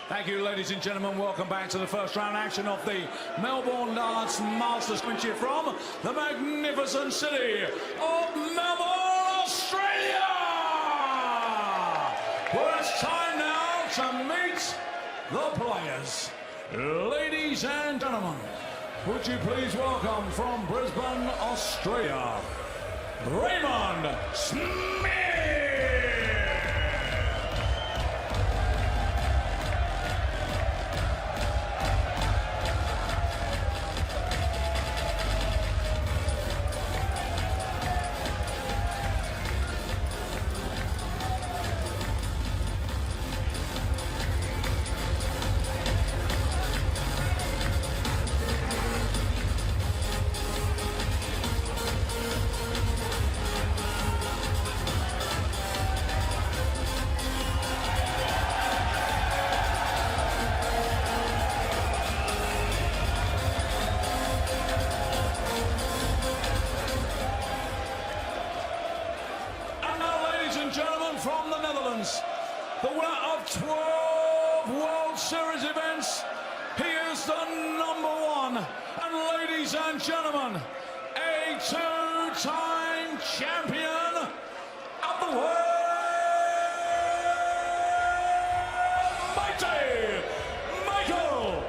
Thank you, ladies and gentlemen. Welcome back to the first round action of the Melbourne Darts Masters Championship from the magnificent city of Melbourne, Australia. Well, it's time now to meet the players. Ladies and gentlemen, would you please welcome from Brisbane, Australia, R.Smith. Gentlemen from the Netherlands, the winner of 12 World Series events, he is the #1, and ladies and gentlemen, a two-time champion of the world, mighty Michael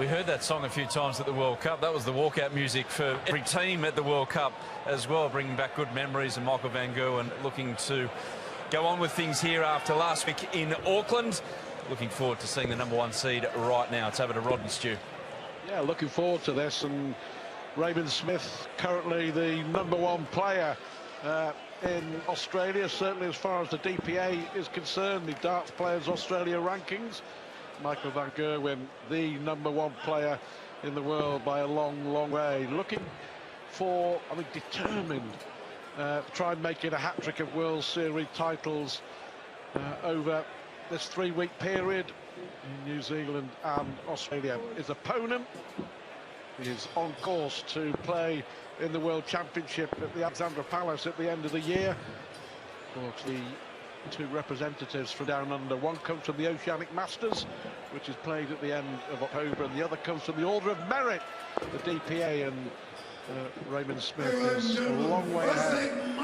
We heard that song a few times at the World Cup. That was the walkout music for every team at the World Cup as well, bringing back good memories. And Michael van Gerwen looking to go on with things here after last week in Auckland. Looking forward to seeing the #1 seed right now. It's over to Rod and Stu. Yeah, looking forward to this. And R.Smith, currently the #1 player in Australia, certainly as far as the DPA is concerned, the Darts Players Australia rankings. Michael van Gerwen, the #1 player in the world by a long, long way. Looking for, I think, determined to try and make it a hat-trick of World Series titles over this 3-week period in New Zealand and Australia. His opponent is on course to play in the World Championship at the Alexandra Palace at the end of the year. Of course, the two representatives from down under. One comes from the Oceanic Masters, which is played at the end of October, and the other comes from the Order of Merit, the DPA, and R.Smith is a long way ahead in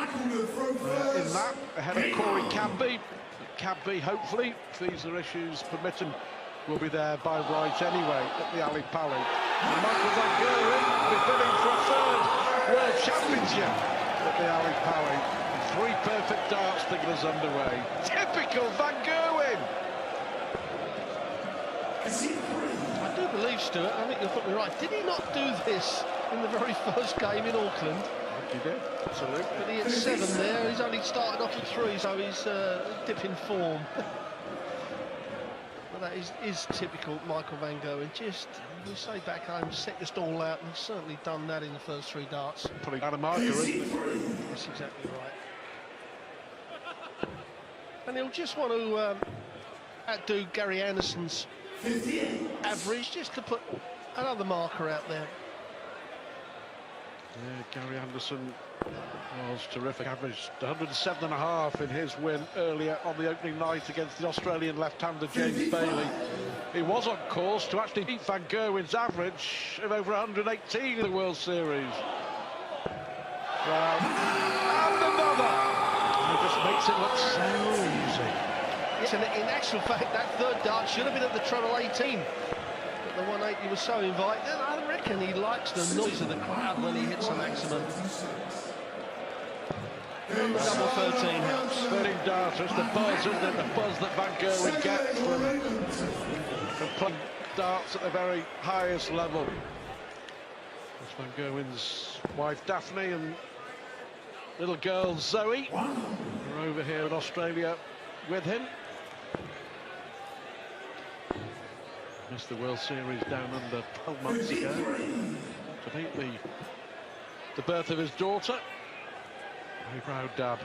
that, ahead of Corey Cadby. Cadby, hopefully, if visa issues permit him, will be there by rights anyway at the Ali Pali. And Michael van Gerwen will be bidding for a third World Championship at the Ali Pali. 3 perfect darts to get us underway. Typical van Gerwen! I do believe, Stuart, I think you're probably right. Did he not do this in the very first game in Auckland? I think he did, absolutely. But he had 7 there, he's only started off at 3, so he's dipping form. But that is typical Michael van Gerwen. Just, we say back home, set your stall out, and he's certainly done that in the first 3 darts. Putting down a marker, isn't he? That's exactly right. And he'll just want to outdo Gary Anderson's average, just to put another marker out there. Yeah, Gary Anderson was terrific. Averaged 107.5 in his win earlier on the opening night against the Australian left-hander James Bailey. He was on course to actually beat van Gerwen's average of over 118 in the World Series. Well, and another! It just makes it look so easy. Yeah, in actual fact, that third dart should have been at the treble 18. But the 180 was so inviting. I reckon he likes the noise of the crowd when he hits a maximum. And the double 13 helps. 13 darters, the buzz, isn't it? The buzz that van Gerwen gets from playing darts at the very highest level. That's Van Gerwen's wife Daphne and little girl Zoe are over here in Australia with him. Missed the World Series down under 12 months ago to meet the birth of his daughter. Very proud dad.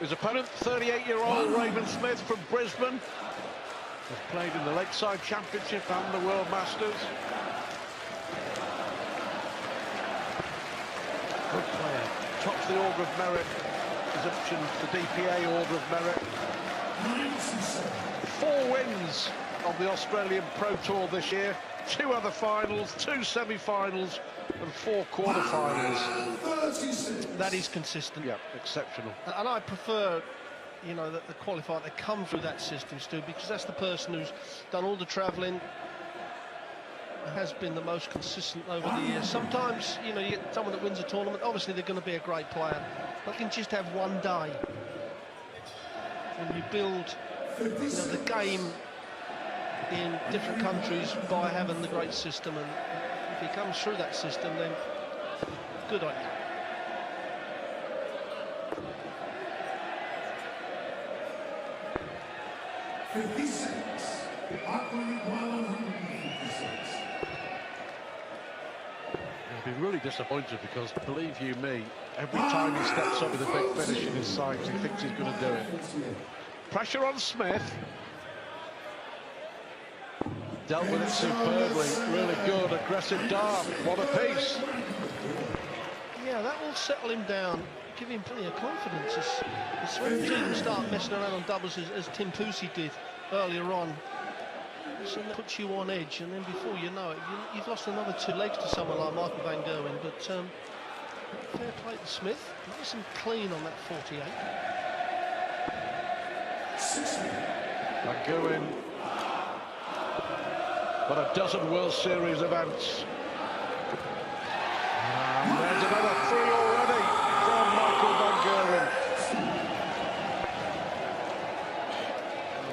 His opponent, 38-year-old R.Smith from Brisbane, has played in the Lakeside Championship and the World Masters. Good player, tops the Order of Merit, is optioned the DPA Order of Merit. 4 wins on the Australian Pro Tour this year, 2 other finals, 2 semi-finals and 4 quarter-finals. That is consistent. Yeah, exceptional. And I prefer, you know, that the qualifier, they come through that system, Stu, because that's the person who's done all the travelling, has been the most consistent over the years. Sometimes, you know, you get someone that wins a tournament, obviously they're going to be a great player, but they can just have one day. When you build, you know, the game in different countries by having the great system, and if he comes through that system, then good on you. He'll be really disappointed because, believe you me, every time he steps up with a big finish in his sights, he thinks he's going to do it. Pressure on Smith. Dealt with it superbly, really good, aggressive dart, what a piece. Yeah, that will settle him down, give him plenty of confidence as when teams start messing around on doubles as Tim Poussey did earlier on. So that puts you on edge, and then before you know it, you've lost another 2 legs to someone like Michael Van Gerwen. But fair play to Smith, nice and clean on that 48. Van Gerwen, but a dozen World Series events. And there's another 3 already from Michael Van Gerwen.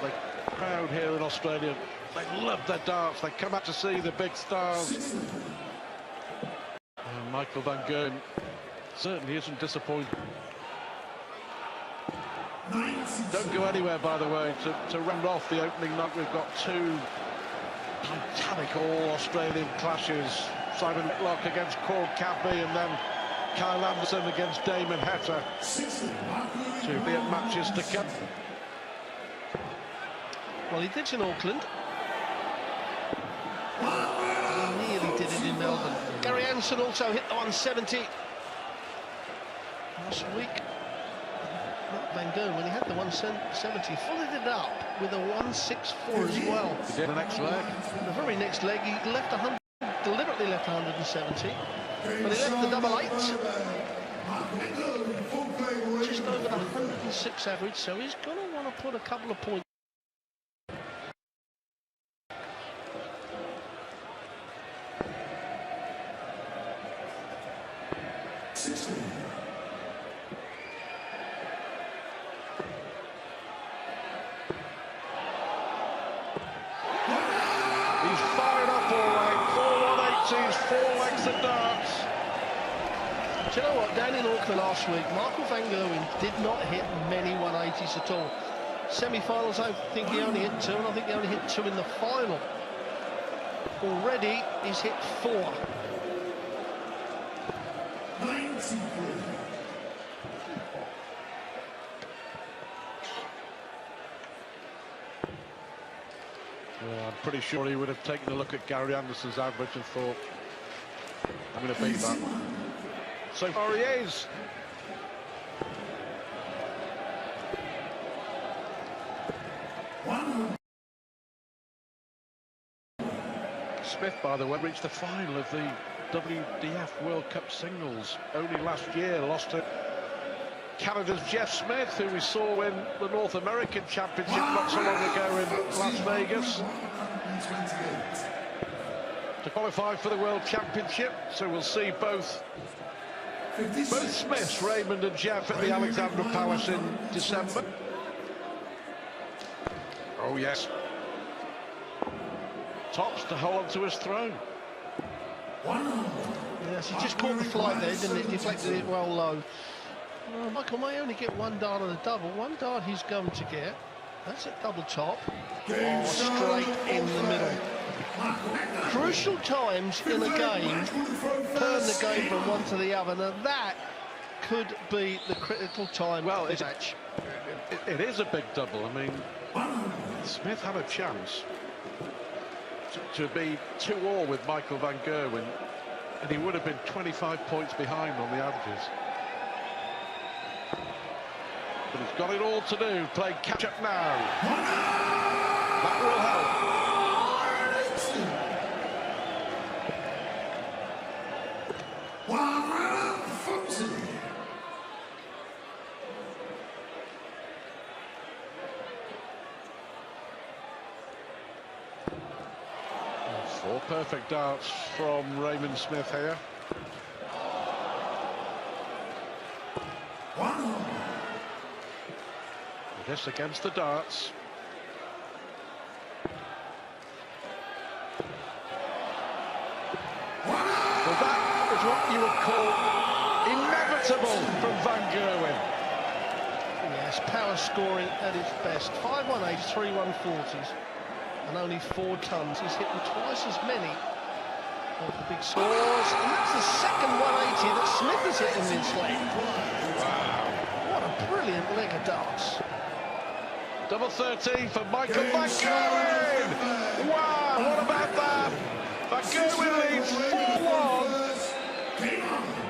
The crowd here in Australia, they love their darts. They come out to see the big stars. And Michael Van Gerwen certainly isn't disappointed. Don't go anywhere, by the way, to round off the opening night. We've got 2 titanic all-Australian clashes. Simon Whitlock against Corn Cadby, and then Kyle Anderson against Damon Heta to be at matches to come. Well, he did it in Auckland. He nearly did it in Melbourne. Gary Anderson also hit the 170 last week. Not Van Gerwen, when he had the 170, followed it up with a 164 as well. He did the next leg. The very next leg, he left 100, deliberately left 170, but he left the double 8. Just over the 106 average, so he's going to want to put a couple of points. He's fired up all right. 4 180s, 4 legs of darts. Do you know what, down in Auckland last week, Michael Van Gerwen did not hit many 180s at all. Semi-finals, I think he only hit 2, and I think he only hit 2 in the final. Already, he's hit 4. 93. Yeah, I'm pretty sure he would have taken a look at Gary Anderson's average and thought, I'm going to beat that. So far he is. Smith, by the way, reached the final of the WDF World Cup singles only last year, lost to Canada's Jeff Smith, who we saw win the North American Championship not so long ago in Las Vegas. to qualify for the World Championship, so we'll see both Smiths, Raymond and Jeff, at the Alexandra Palace in December. Oh yes, Tops to hold on to his throne. Yes, he just caught the flight there, didn't it? Deflected it well low. Oh, Michael may only get one dart on a double. One dart he's going to get. That's a double top. Oh, straight in the middle. Crucial times in a game turn the game from one to the other. Now that could be the critical time of this match. It is a big double. I mean, Smith had a chance to be 2-all with Michael van Gerwen, and he would have been 25 points behind on the averages. But he's got it all to do, playing catch-up now. That will help. Four perfect darts from Raymond Smith here. This against the darts. Well, that is what you would call inevitable from van Gerwen. Yes, power scoring at its best. 5-1-8s, 3-1-40s, and only 4 tons. He's hitting twice as many of the big scores, and that's the second 180 that Smith has hit in this leg. Wow. What a brilliant leg of darts. Double 13 for Michael van Gerwen. Wow, what about that? Van Gerwen leads 4-1.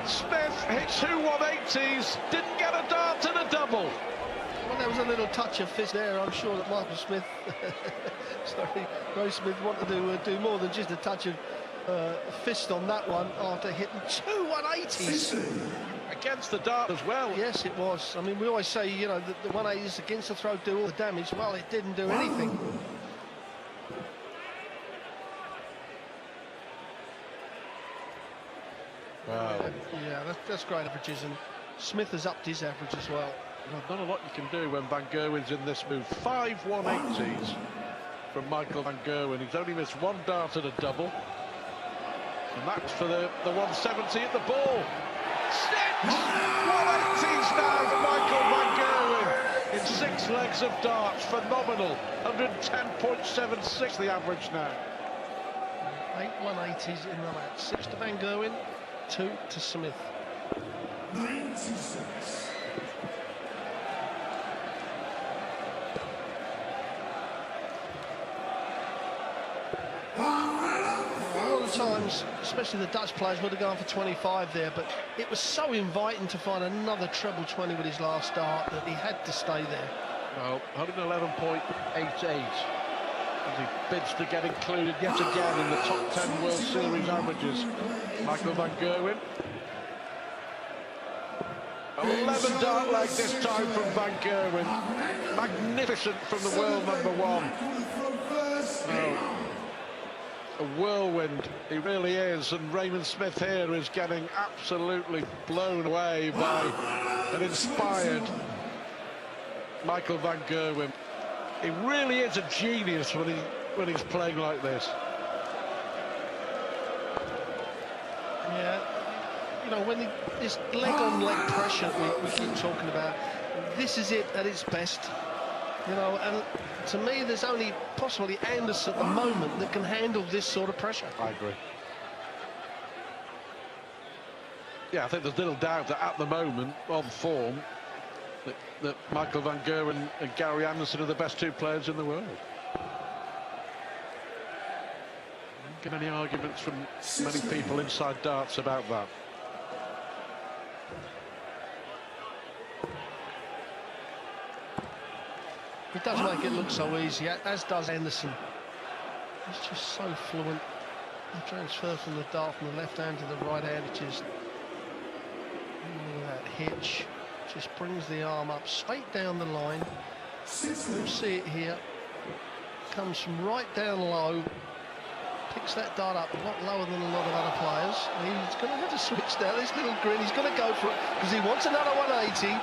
Smith hit 2 180s, didn't get a dart and a double. Well, there was a little touch of fist there. I'm sure that Michael Smith, sorry, R.Smith wanted to do more than just a touch of fist on that one after hitting 2 180s. Against the dart as well. Yes, it was. I mean, we always say, you know, that the 180s against the throw do all the damage. Well, it didn't do anything. Wow. Yeah, that's great averages, and Smith has upped his average as well. Well, not a lot you can do when van Gerwen's in this move. 5 180s from Michael van Gerwen. He's only missed 1 dart and a double. And that's for the 170 at the ball. 180s now for Michael van Gerwen in 6 legs of darts. Phenomenal. 110.76 the average now. 8 180s in the match. 6 to van Gerwen, 2 to Smith. 96. Times, especially the Dutch players, would have gone for 25 there, but it was so inviting to find another treble 20 with his last start that he had to stay there. Well, 111.88 as he bids to get included yet again in the top 10 World Series averages. Michael van Gerwen. 11 dart leg this time from van Gerwen. Magnificent from the world #1. Oh. A whirlwind, he really is, and Raymond Smith here is getting absolutely blown away by an inspired Michael van Gerwen. He really is a genius when he's playing like this. Yeah, you know, when this leg-on-leg pressure we keep talking about, this is it at its best. You know, and to me, there's only possibly Anderson at the moment that can handle this sort of pressure. I agree. Yeah, I think there's little doubt that at the moment, on form, that Michael van Gerwen and Gary Anderson are the best 2 players in the world. Don't get any arguments from many people inside darts about that. He does make it look so easy, as does Anderson. He's just so fluent. He transfers from the dart from the left hand to the right hand. It just, that hitch just brings the arm up straight down the line. You'll see it here. Comes from right down low, Picks that dart up a lot lower than a lot of other players. He's going to have to switch now. This little grin, he's going to go for it because he wants another 180.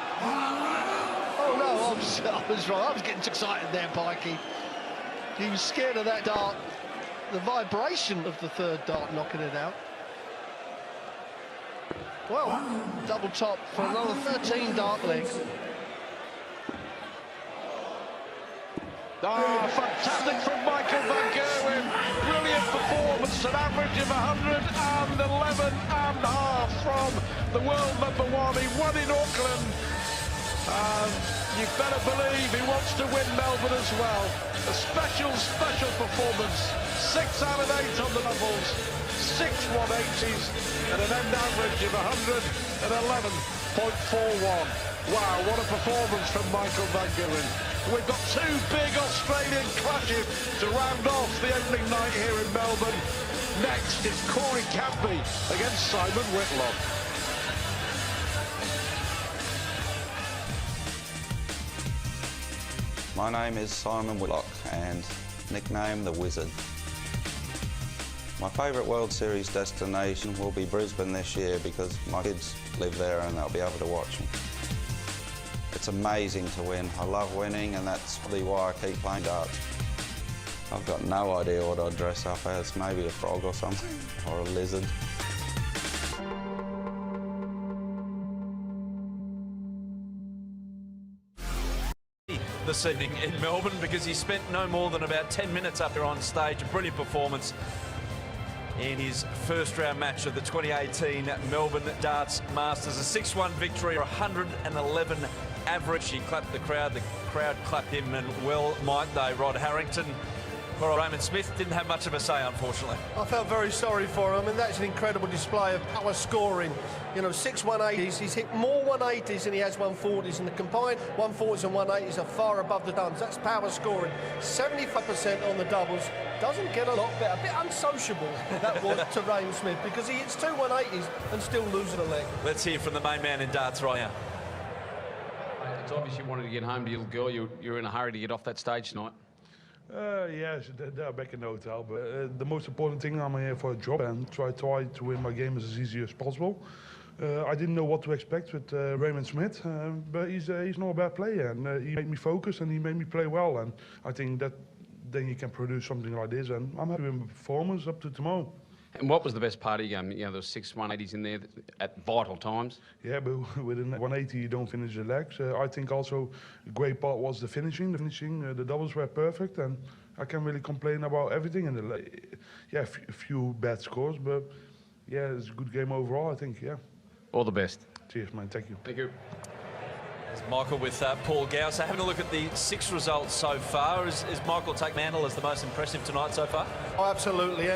Oh no, I was wrong. I was getting too excited there, Pikey. He was scared of that dart. The vibration of the third dart knocking it out. Well, double top for another 13 dart leg. Ah, fantastic from Michael van Gerwen. Brilliant performance, an average of 111 and a half from the world #1. He won in Auckland. You better believe he wants to win Melbourne as well. A special performance. 6 out of 8 on the doubles, 6 180s, and an end average of 111.41. Wow, what a performance from Michael van Gerwen. We've got 2 big Australian clashes to round off the opening night here in Melbourne. Next is Corey Campbell against Simon Whitlock. My name is Simon Whitlock and nicknamed the Wizard. My favourite World Series destination will be Brisbane this year because my kids live there and they'll be able to watch me. It's amazing to win. I love winning and that's probably why I keep playing darts. I've got no idea what I'd dress up as, maybe a frog or something, or a lizard. This evening in Melbourne because he spent no more than about 10 minutes up there on stage. A brilliant performance in his first round match of the 2018 Melbourne Darts Masters. A 6-1 victory, 111 average. He clapped the crowd clapped him, and well might they. Rod Harrington. Well, R.Smith didn't have much of a say, unfortunately. I felt very sorry for him, and that's an incredible display of power scoring. You know, 6 180s. He's hit more 180s than he has 140s, and the combined 140s and 180s are far above the duns. That's power scoring. 75% on the doubles. Doesn't get a lot better. A bit unsociable, that was to R.Smith, because he hits 2 180s and still loses a leg. Let's hear from the main man in darts right now. It's obvious you wanted to get home to your little girl. You're in a hurry to get off that stage tonight. Yes, they're back in the hotel, but the most important thing, I'm here for a job and try to win my games as easy as possible. I didn't know what to expect with R.Smith, but he's not a bad player, and he made me focus and he made me play well, and I think that then you can produce something like this, and I'm happy with my performance up to tomorrow. And what was the best part of your game? You know, there was 6 180s in there at vital times. Yeah, but within 180 you don't finish the legs. I think also a great part was the finishing. The doubles were perfect, and I can't really complain about everything. And yeah, a few bad scores, but yeah, it's a good game overall, I think. Yeah. All the best. Cheers, man. Thank you. Thank you. There's Michael with Paul Gow. So having a look at the 6 results so far, is Michael take mantle as the most impressive tonight so far? Oh, absolutely.